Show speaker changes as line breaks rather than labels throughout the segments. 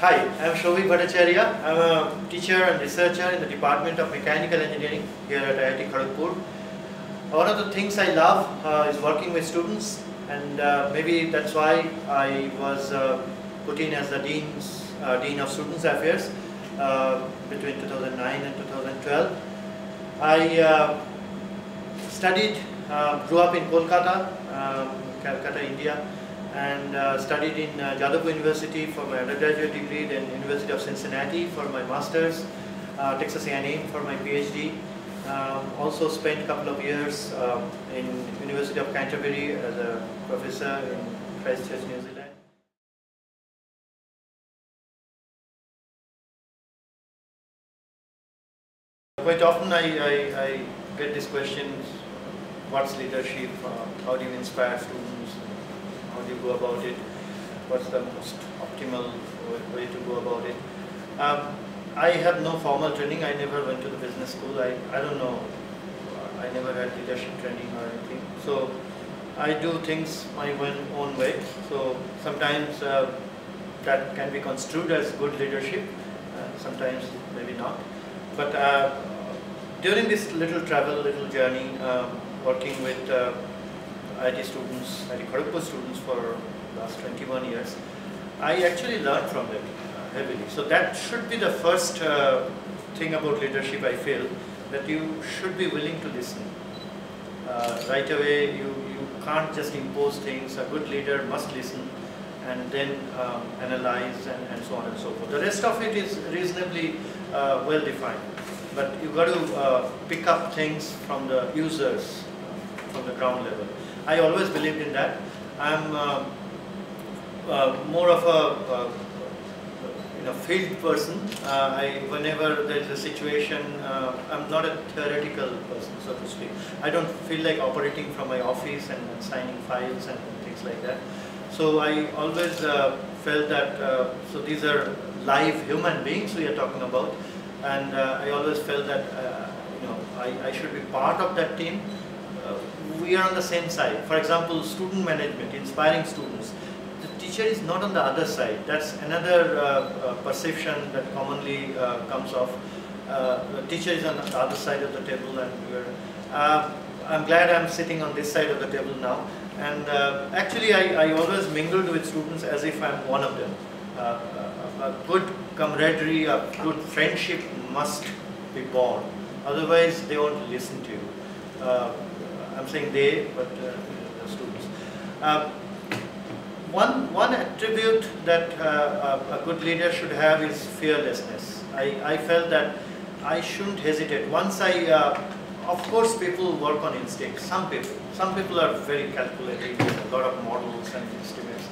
Hi, I am Souvik Bhattacharyya. I am a teacher and researcher in the Department of Mechanical Engineering here at IIT Kharagpur. One of the things I love is working with students, and maybe that's why I was put in as the Dean of Students Affairs between 2009 and 2012. I grew up in Kolkata, Calcutta, India, and studied in Jadavpur University for my undergraduate degree, then University of Cincinnati for my master's, Texas A&M for my PhD. Also spent a couple of years in University of Canterbury as a professor in Christchurch, New Zealand. Quite often I get these questions: what's leadership? How do you inspire students? How do you go about it? What's the most optimal way to go about it? I have no formal training. I never went to the business school. I don't know. I never had leadership training or anything. So I do things my own way. So sometimes that can be construed as good leadership. Sometimes maybe not. But during this little journey, working with IT students, IT Kharagpur students for the last 21 years, I actually learned from them heavily. So that should be the first thing about leadership, I feel, that you should be willing to listen. Right away, you can't just impose things. A good leader must listen and then analyze and so on and so forth. The rest of it is reasonably well defined. But you've got to pick up things from the users, from the ground level. I always believed in that. I'm more of a field person. Whenever there's a situation, I'm not a theoretical person, so to speak. I don't feel like operating from my office and signing files and things like that. So I always felt that, so these are live human beings we are talking about, and I always felt that I should be part of that team. We are on the same side. For example, student management, inspiring students. The teacher is not on the other side. That's another perception that commonly comes off. The teacher is on the other side of the table, and I'm glad I'm sitting on this side of the table now. And actually, I always mingled with students as if I'm one of them. A good camaraderie, a good friendship must be born. Otherwise, they won't listen to you. I'm saying they, but the students. One attribute that a good leader should have is fearlessness. I felt that I shouldn't hesitate. Once of course, people work on instincts. Some people are very calculating, a lot of models and estimates.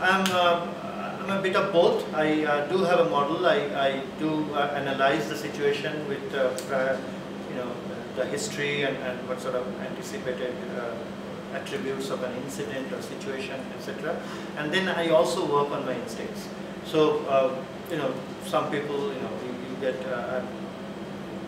I'm a bit of both. I do have a model. I do analyze the situation with the history and what sort of anticipated attributes of an incident or situation, etc. And then I also work on my instincts. So some people, you get.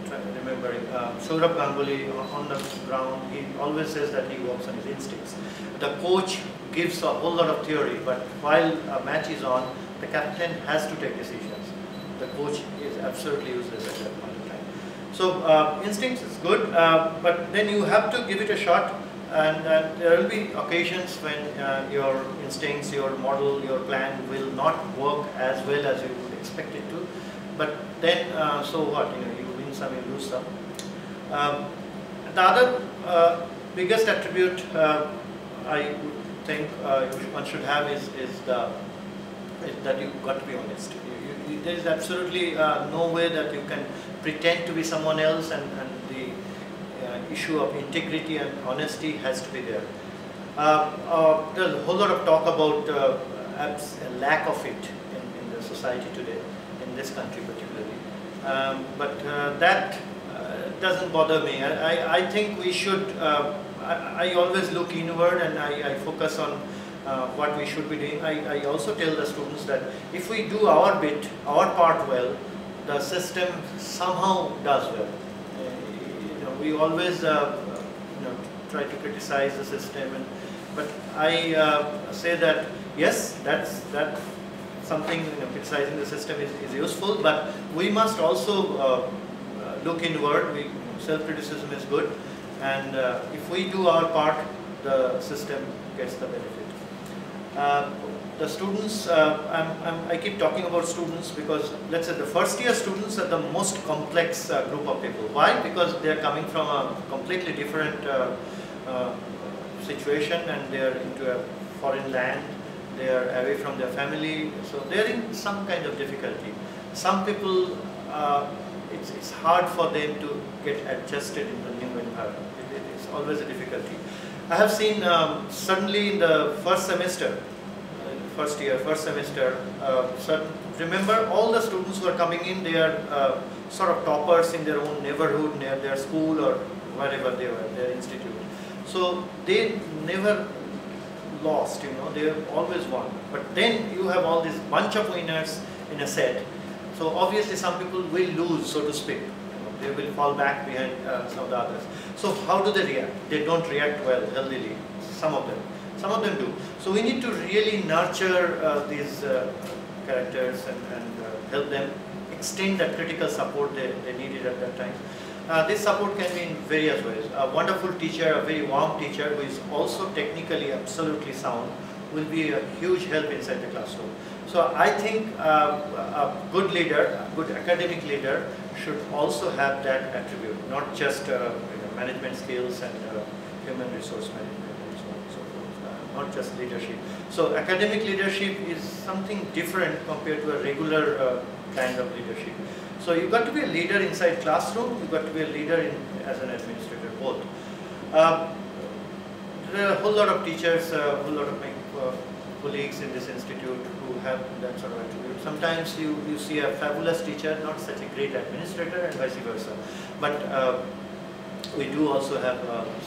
I'm remembering Saurabh Ganguly on the ground. He always says that he works on his instincts. The coach gives a whole lot of theory, but while a match is on, the captain has to take decisions. The coach is absolutely useless at that point in time. So instincts is good, but then you have to give it a shot, and there will be occasions when your instincts, your model, your plan will not work as well as you would expect it to. But then, so what? You win some, you lose some. The other biggest attribute I would think one should have is that you've got to be honest. There is absolutely no way that you can pretend to be someone else, and the issue of integrity and honesty has to be there. There's a whole lot of talk about a lack of it in the society today, in this country particularly. But that doesn't bother me. I think we should, I always look inward, and I focus on what we should be doing. I also tell the students that if we do our bit, our part well, the system somehow does well. We always try to criticize the system, but I say that yes, that something, criticizing the system is useful, but we must also look inward. Self-criticism is good, and if we do our part, the system gets the benefit. The students, I keep talking about students because, let's say, the first year students are the most complex group of people. Why? Because they are coming from a completely different situation, and they are into a foreign land, they are away from their family, so they are in some kind of difficulty. Some people, it's hard for them to get adjusted in the new environment. It's always a difficulty. I have seen suddenly in the first semester, remember all the students who are coming in, they are sort of toppers in their own neighborhood, near their school or wherever they were, their institute. So they never lost, they always won. But then you have all this bunch of winners in a set. So obviously some people will lose, so to speak. They will fall back behind some of the others. So how do they react? They don't react well, healthily, some of them. Some of them do. So we need to really nurture these characters and help them extend that critical support they needed at that time. This support can be in various ways. A wonderful teacher, a very warm teacher who is also technically absolutely sound will be a huge help inside the classroom. So I think a good leader, a good academic leader should also have that attribute, not just management skills and human resource management and so on and so forth, not just leadership. So academic leadership is something different compared to a regular kind of leadership. So you've got to be a leader inside classroom, you've got to be a leader as an administrator, both. There are a whole lot of teachers, a whole lot of my colleagues in this institute who have that sort of attribute. Sometimes you see a fabulous teacher, not such a great administrator, and vice versa. But we do also have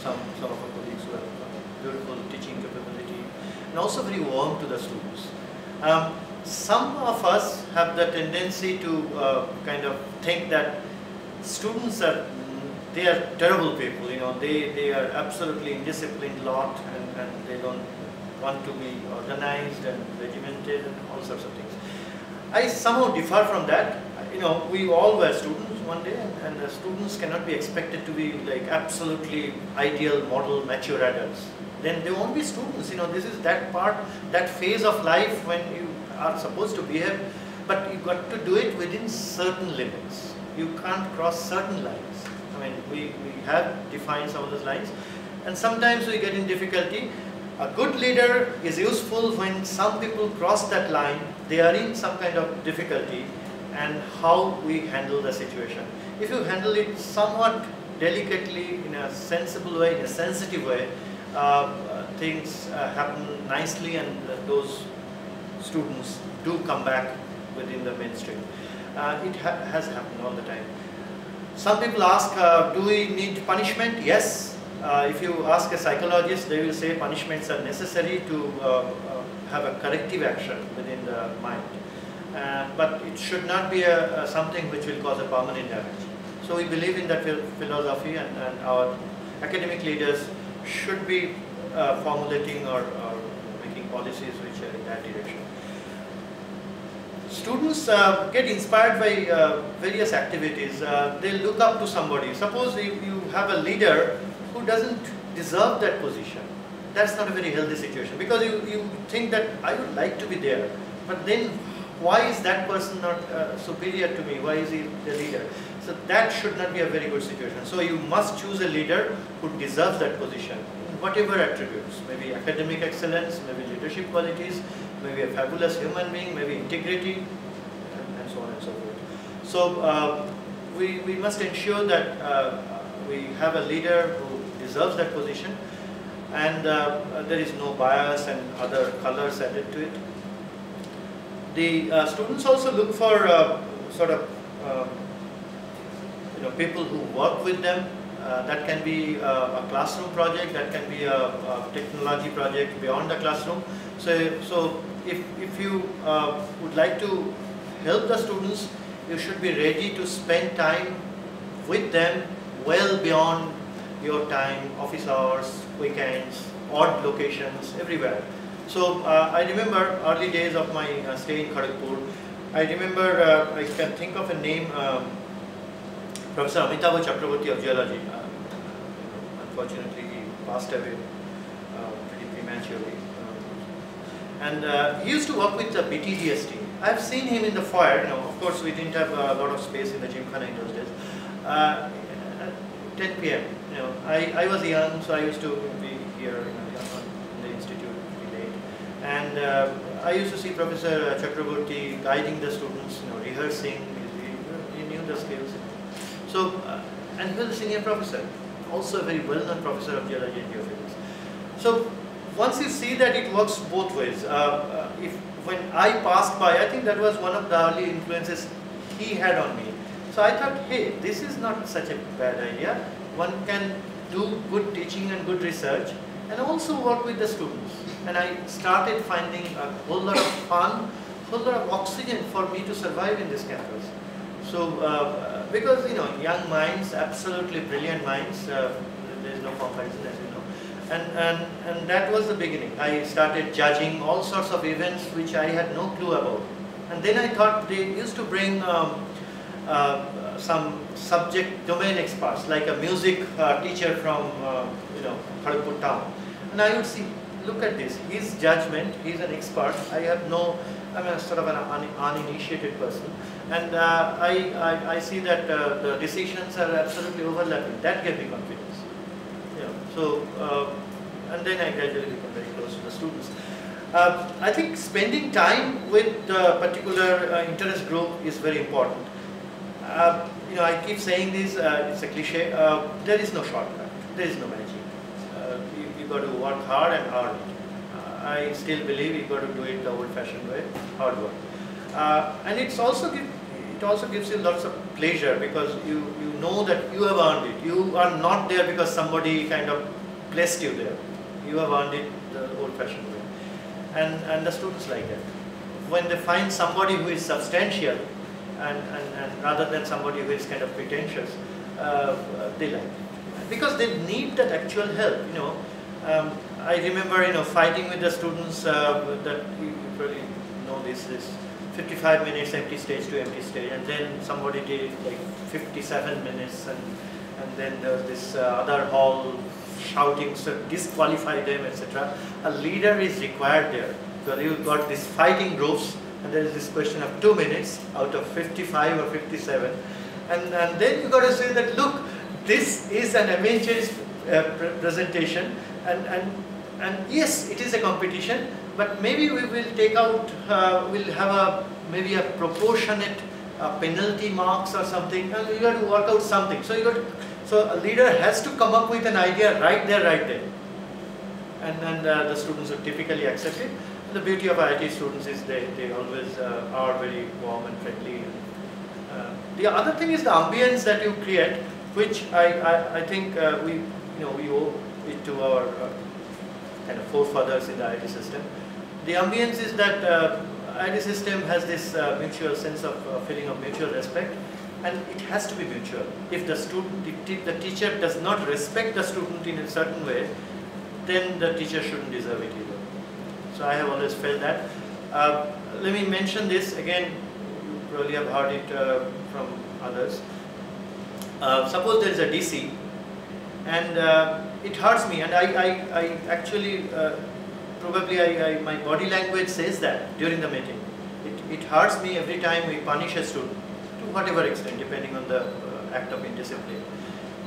some of our colleagues who have beautiful teaching capability and also very warm to the students. Some of us have the tendency to kind of think that students they are terrible people, they are absolutely indisciplined lot, and they don't want to be organized and regimented and all sorts of things. I somehow differ from that. We all were students one day, and the students cannot be expected to be like absolutely ideal, model, mature adults. Then they won't be students. This is that part, that phase of life when you are supposed to behave, but you got to do it within certain limits. You can't cross certain lines. We have defined some of those lines, and sometimes we get in difficulty. A good leader is useful when some people cross that line, they are in some kind of difficulty, and how we handle the situation. If you handle it somewhat delicately, in a sensible way, in a sensitive way, things happen nicely, and those students do come back within the mainstream. It has happened all the time. Some people ask, do we need punishment? Yes. If you ask a psychologist, they will say punishments are necessary to have a corrective action within the mind. But it should not be something which will cause a permanent damage. So we believe in that philosophy, and our academic leaders should be formulating or making policies which are in that direction. Students get inspired by various activities. They look up to somebody. Suppose you have a leader who doesn't deserve that position. That's not a very healthy situation, because you think that I would like to be there, but then why is that person not superior to me? Why is he the leader? So that should not be a very good situation. So you must choose a leader who deserves that position, whatever attributes, maybe academic excellence, maybe leadership qualities, maybe a fabulous human being, maybe integrity, and so on and so forth. So we must ensure that we have a leader who deserves that position, and there is no bias and other colors added to it. The students also look for sort of people who work with them. That can be a classroom project, that can be a technology project beyond the classroom. So if you would like to help the students, you should be ready to spend time with them well beyond your time, office hours, weekends, odd locations, everywhere. So I remember early days of my stay in Kharagpur. I remember, I can think of a name, Professor Amitabh Chakraborty of geology. Unfortunately, he passed away pretty prematurely. And he used to work with the BTDST. I've seen him in the foyer. Of course, we didn't have a lot of space in the gymkhana in those days. At 10 p.m. I was young, so I used to be here in the institute pretty late. And I used to see Professor Chakraborty guiding the students, rehearsing. He knew the skills. So, and he was a senior professor, also a very well-known professor of geology and geophysics. So, once you see that it works both ways, when I passed by, I think that was one of the early influences he had on me. So I thought, hey, this is not such a bad idea. One can do good teaching and good research and also work with the students. And I started finding a whole lot of fun, a whole lot of oxygen for me to survive in this campus. So, because young minds, absolutely brilliant minds, there is no comparison, as you know. And that was the beginning. I started judging all sorts of events which I had no clue about. And then I thought they used to bring some subject domain experts, like a music teacher from Kharagpur town. And I would see, look at this, his judgment, he's an expert. I have no, I'm a sort of an uninitiated person. And I see that the decisions are absolutely overlapping. That gave me confidence. So, and then I gradually became very close to the students. I think spending time with the particular interest group is very important. I keep saying this, it's a cliche, there is no shortcut, there is no magic. You got to work hard and earn it. I still believe you got to do it the old-fashioned way, hard work. And it also gives you lots of pleasure because you know that you have earned it. You are not there because somebody kind of placed you there. You have earned it the old-fashioned way. And the students like that. When they find somebody who is substantial and rather than somebody who is kind of pretentious, they like it. Because they need that actual help. I remember fighting with the students that you probably know this 55 minutes empty stage to empty stage, and then somebody did like 57 minutes, and then there was this other hall shouting, so disqualify them, etc. A leader is required there. So you've got these fighting groups, and there is this question of 2 minutes out of 55 or 57, and then you got to say that, look, this is an amateur's presentation, and yes, it is a competition, but maybe we will take out, we'll have maybe a proportionate penalty marks or something, and you got to work out something. So a leader has to come up with an idea right there, and the students would typically accept it. And the beauty of IIT students is they always are very warm and friendly. The other thing is the ambience that you create, which I think we owe it to our kind of forefathers in the IIT system. The ambience is that IIT system has this mutual sense of feeling of mutual respect, and it has to be mutual. If the teacher does not respect the student in a certain way, then the teacher shouldn't deserve it either. So I have always felt that. Let me mention this again. You probably have heard it from others. Suppose there is a DC, and it hurts me, and I actually probably my body language says that during the meeting. It hurts me every time we punish a student, to whatever extent, depending on the act of indiscipline.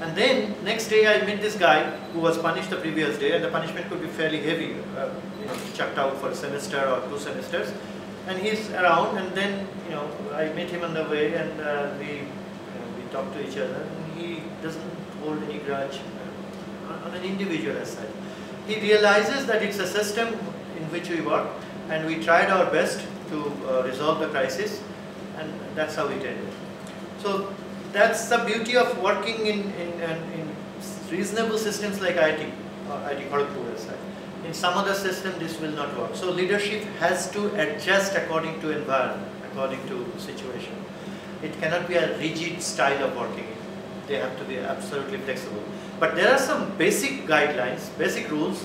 And then next day I met this guy who was punished the previous day, and the punishment could be fairly heavy, chucked out for a semester or 2 semesters. And he's around, and then I met him on the way, and we talked to each other. And he doesn't hold any grudge on an individual as such. He realizes that it's a system in which we work, and we tried our best to resolve the crisis, and that's how it ended. So that's the beauty of working in reasonable systems like IIT, IIT Kharagpur as such. In some other system, this will not work. So leadership has to adjust according to environment, according to situation. It cannot be a rigid style of working. They have to be absolutely flexible. But there are some basic guidelines, basic rules,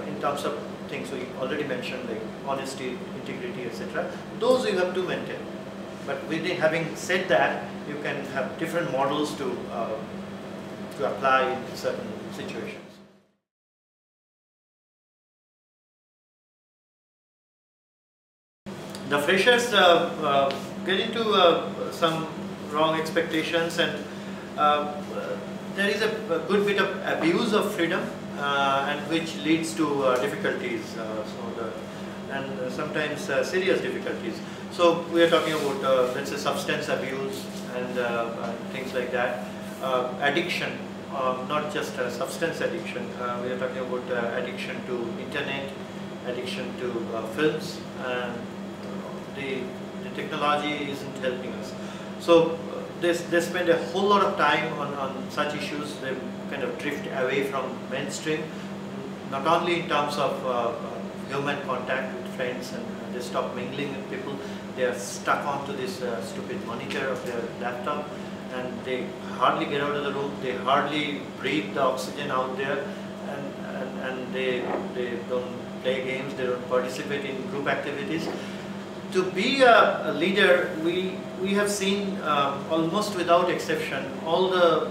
in terms of things we already mentioned, like honesty, integrity, etc. Those you have to maintain. But having said that, you can have different models to apply in certain situations. The freshers get into some wrong expectations, and there is a good bit of abuse of freedom, and which leads to difficulties, and sometimes serious difficulties. So we are talking about, let's say, substance abuse and things like that, addiction, not just substance addiction. We are talking about addiction to internet, addiction to films, and the technology isn't helping us. So they spend a whole lot of time on such issues. They kind of drift away from mainstream, not only in terms of human contact with friends, and they stop mingling with people. They are stuck onto this stupid monitor of their laptop, and they hardly get out of the room. They hardly breathe the oxygen out there, and they don't play games. They don't participate in group activities. To be a leader, we have seen almost without exception all the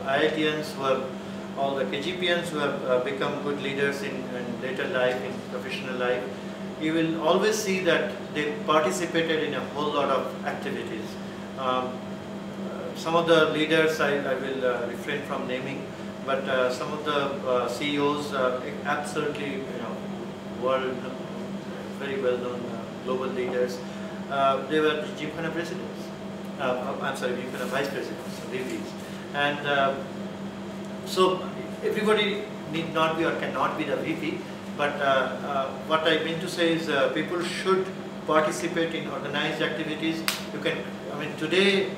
IITians all the KGPians who have become good leaders in later life, in professional life. You will always see that they participated in a whole lot of activities. Some of the leaders I will refrain from naming, but some of the CEOs, absolutely, world very well known global leaders, they were Gymkhana presidents. I'm sorry, Gymkhana vice presidents, VPs, and so everybody need not be or cannot be the VP. But what I mean to say is people should participate in organized activities. You can, today,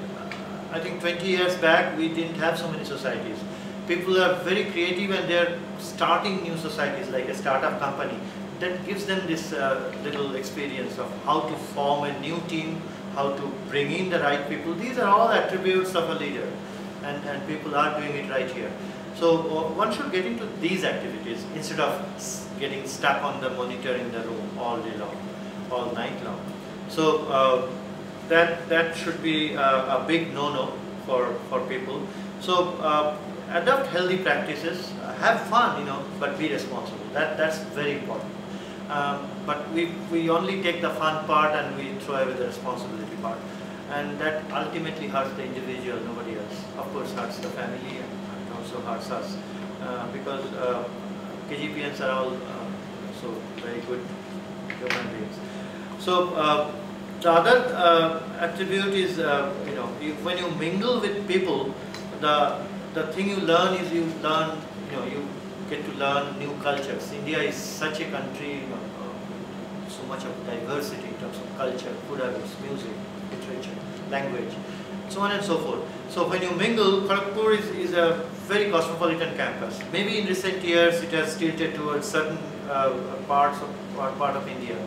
I think 20 years back, we didn't have so many societies. People are very creative, and they're starting new societies, like a startup company. That gives them this little experience of how to form a new team, how to bring in the right people. These are all attributes of a leader, and people are doing it right here. So one should get into these activities instead of getting stuck on the monitor in the room all day long, all night long. So that should be a big no-no for people. So adopt healthy practices, have fun, but be responsible. That's very important. But we only take the fun part and we throw away the responsibility part, and that ultimately hurts the individual, nobody else. Of course, hurts the family, and also hurts us, because KGPians are all so very good human beings. So the other attribute is, when you mingle with people, the thing you learn is you get to learn new cultures. India is such a country, so much of diversity in terms of culture, food habits, music, literature, language, so on and so forth. So when you mingle, Kharagpur is a very cosmopolitan campus. Maybe in recent years it has tilted towards certain part of India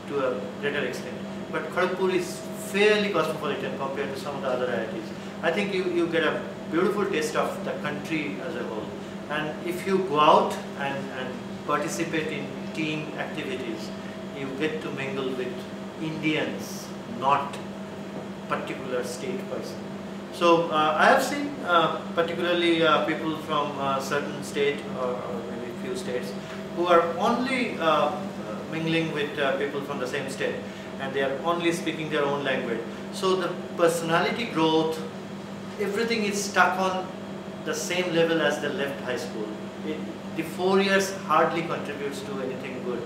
to a greater extent. But Kharagpur is fairly cosmopolitan compared to some of the other IITs. I think you get a beautiful taste of the country as a whole. And if you go out and participate in team activities, you get to mingle with Indians, not particular state person. So I have seen particularly people from a certain state or maybe few states who are only mingling with people from the same state, and they are only speaking their own language. So the personality growth, everything is stuck on the same level as the left high school. The 4 years hardly contributes to anything good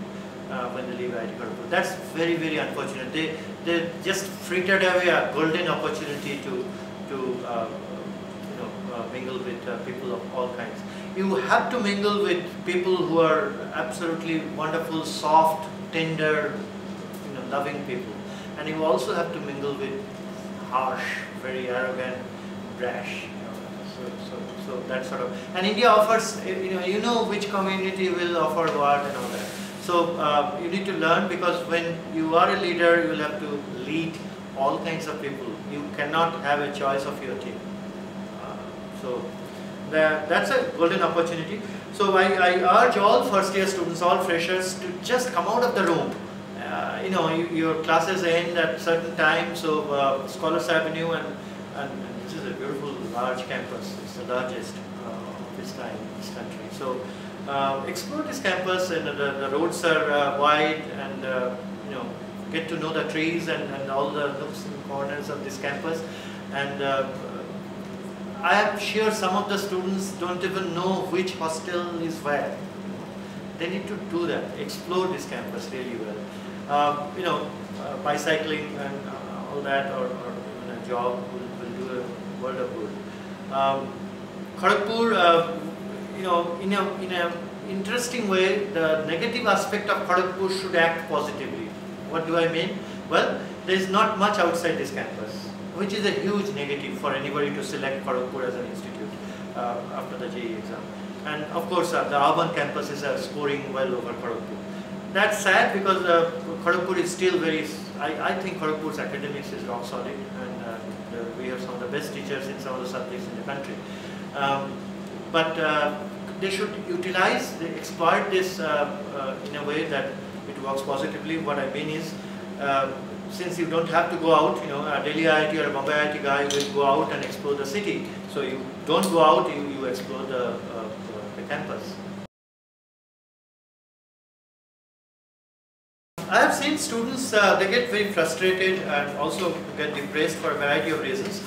when they leave IIT Kharagpur. That's very, very unfortunate. They just frittered away a golden opportunity to mingle with people of all kinds. You have to mingle with people who are absolutely wonderful, soft, tender, loving people, and you also have to mingle with harsh, very arrogant, brash. So that sort of, and India offers, you know which community will offer what and all that. So you need to learn, because when you are a leader, you will have to lead all kinds of people. You cannot have a choice of your team. So That's a golden opportunity. So I urge all first year students, all freshers, to just come out of the room. You know, your classes end at certain time, so Scholars Avenue, and this is a beautiful large campus. It's the largest of its kind in this country. So explore this campus, and the roads are wide, and you know, get to know the trees and all the nooks and corners of this campus. And I am sure some of the students don't even know which hostel is where. They need to do that, explore this campus really well. You know, bicycling and all that, or even a job will do a world of good. Kharagpur, you know, in a interesting way, the negative aspect of Kharagpur should act positively. What do I mean? Well, there is not much outside this campus, which is a huge negative for anybody to select Kharagpur as an institute after the JEE exam. And of course, the urban campuses are scoring well over Kharagpur. That's sad, because Kharagpur is still very, I think Kharagpur's academics is rock solid, and we have some of the best teachers in some of the subjects in the country. But they should utilize, exploit this in a way that it works positively. What I mean is, since you don't have to go out, you know, a Delhi IIT or a Bombay IIT guy will go out and explore the city. So you don't go out, you explore the campus. I have seen students, they get very frustrated and also get depressed for a variety of reasons.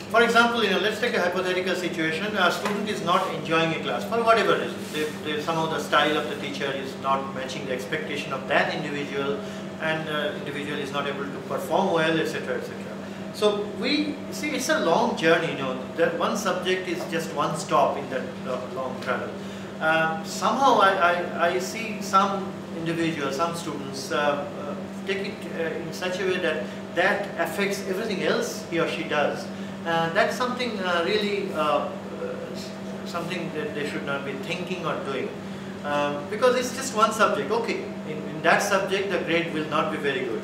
For example, you know, let's take a hypothetical situation. A student is not enjoying a class for whatever reason. Somehow the style of the teacher is not matching the expectation of that individual, and individual is not able to perform well, etc., etc. So we see it's a long journey. You know, that one subject is just one stop in that long travel. Somehow I see some individuals, some students take it in such a way that affects everything else he or she does. That's something really something that they should not be thinking or doing, because it's just one subject. Okay, in that subject the grade will not be very good,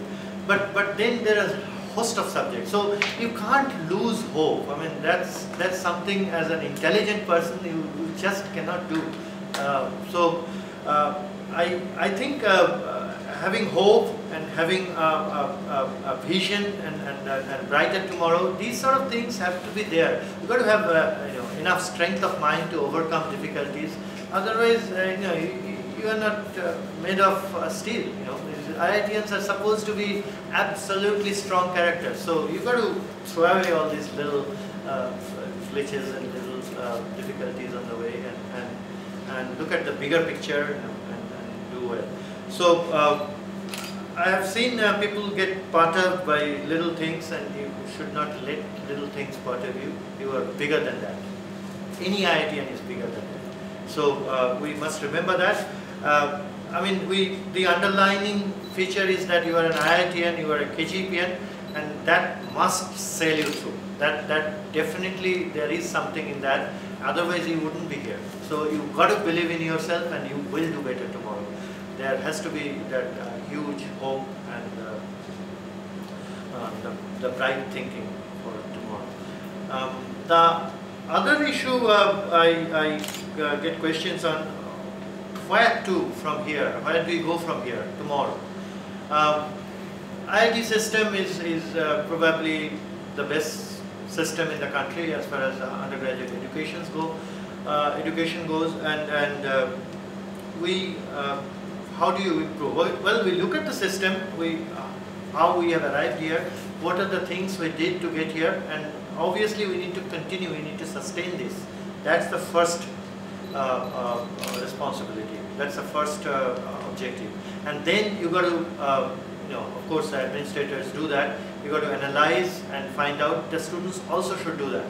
but then there are a host of subjects, so you can't lose hope. I mean, that's something as an intelligent person you just cannot do. I think having hope and having a vision and brighter tomorrow, these sort of things have to be there. You've got to have you know, enough strength of mind to overcome difficulties. Otherwise, you know, you are not made of steel. You know, IITians are supposed to be absolutely strong characters. So you've got to throw away all these little glitches and little difficulties on the way, and look at the bigger picture and do well. So I have seen people get perturbed by little things, and you should not let little things perturb you. You are bigger than that. Any IITian is bigger than that. So we must remember that. I mean, the underlining feature is that you are an IITian, you are a KGPian, and that must sail you through. That definitely there is something in that. Otherwise, you wouldn't be here. So you've got to believe in yourself, and you will do better tomorrow. There has to be that huge hope and the bright thinking for tomorrow. The other issue I get questions on: where to from here? Where do we go from here tomorrow? IIT system is probably the best system in the country as far as undergraduate education goes, and how do you improve? Well, we look at the system, how we have arrived here, what are the things we did to get here, and obviously we need to continue, we need to sustain this. That's the first responsibility, that's the first objective. And then you got to, you know, of course the administrators do that, you got to analyze and find out. The students also should do that.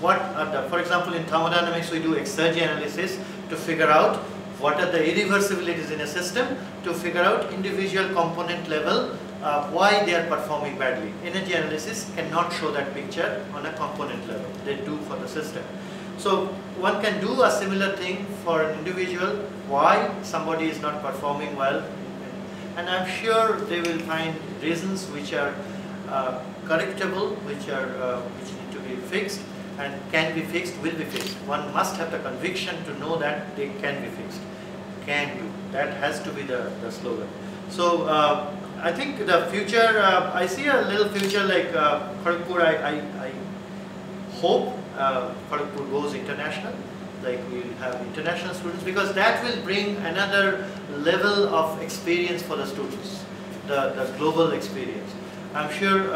What are for example, in thermodynamics we do exergy analysis to figure out what are the irreversibilities in a system, to figure out individual component level why they are performing badly. Energy analysis cannot show that picture on a component level, they do for the system. So one can do a similar thing for an individual, why somebody is not performing well, and I'm sure they will find reasons which are correctable, which need to be fixed, and can be fixed, will be fixed. One must have the conviction to know that they can be fixed. Can do. That has to be the slogan. So I think the future, I see a little future like Kharagpur. I hope Kharagpur goes international, like we will have international students, because that will bring another level of experience for the students, the global experience. I'm sure,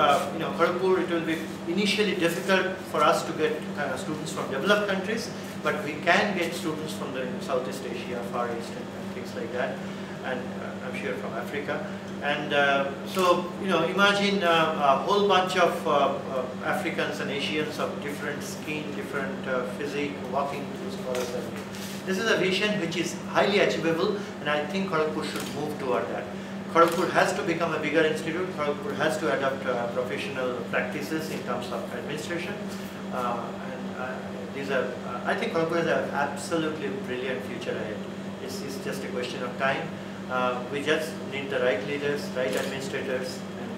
Kharagpur, it will be initially difficult for us to get students from developed countries, but we can get students from the Southeast Asia, Far East, and things like that, and I'm sure from Africa. And so, imagine a whole bunch of Africans and Asians of different skin, different physique, walking through Scholars Avenue. This is a vision which is highly achievable, and I think Kharagpur should move toward that. Kharagpur has to become a bigger institute. Kharagpur has to adopt professional practices in terms of administration. I think Kharagpur has an absolutely brilliant future ahead. It's just a question of time. We just need the right leaders, right administrators, and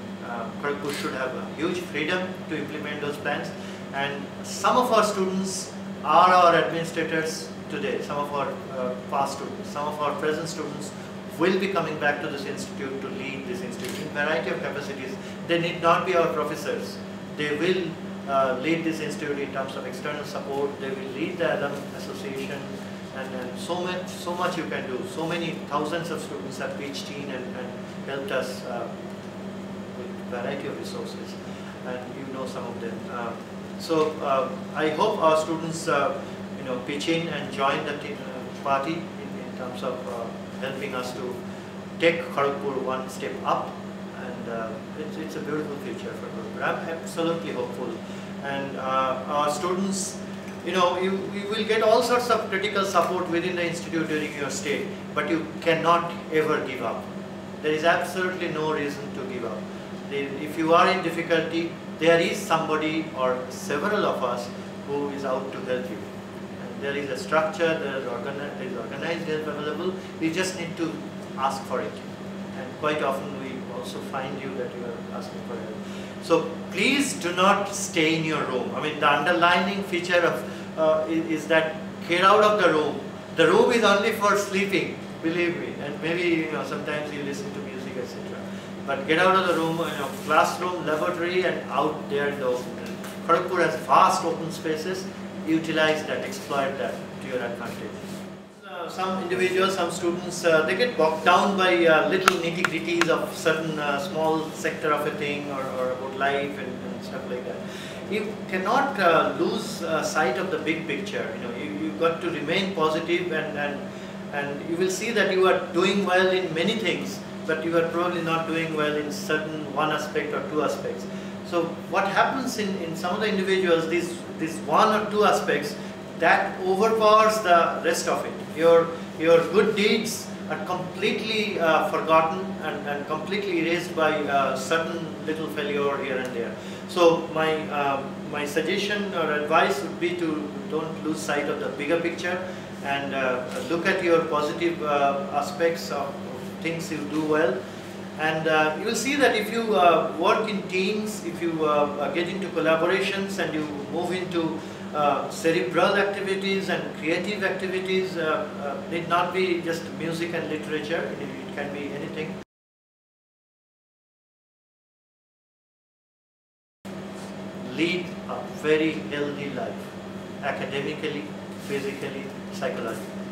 Kharagpur should have a huge freedom to implement those plans. And some of our students are our administrators today, some of our past students, some of our present students will be coming back to this institute to lead this institute in variety of capacities. They need not be our professors. They will lead this institute in terms of external support. They will lead the alum association, and so much you can do. So many thousands of students have pitched in and helped us with variety of resources, and you know some of them. So I hope our students pitch in and join the party in terms of helping us to take Kharagpur one step up, and it's a beautiful future for Kharagpur. I'm absolutely hopeful, and our students, you will get all sorts of critical support within the institute during your stay, but you cannot ever give up. There is absolutely no reason to give up. If you are in difficulty, there is somebody or several of us who is out to help you. There is a structure, there is organized help available. You just need to ask for it. And quite often we also find you that you are asking for help. So please do not stay in your room. I mean, the underlining feature of is that get out of the room. The room is only for sleeping, believe me. And maybe sometimes you listen to music, etc. But get out of the room, classroom, laboratory, and out there in the open. Kharagpur has vast open spaces. Utilize that, exploit that to your advantage. Some individuals, some students, they get bogged down by little nitty-gritties of certain small sector of a thing or about life and stuff like that. You cannot lose sight of the big picture. You've got to remain positive, and you will see that you are doing well in many things, but you are probably not doing well in certain one aspect or two aspects. So what happens in some of the individuals, these one or two aspects, that overpowers the rest of it. Your good deeds are completely forgotten and completely erased by certain little failure here and there. So my suggestion or advice would be to don't lose sight of the bigger picture, and look at your positive aspects of things you do well. And you will see that if you work in teams, if you get into collaborations and you move into cerebral activities and creative activities, need not be just music and literature, it can be anything. Lead a very healthy life, academically, physically, psychologically.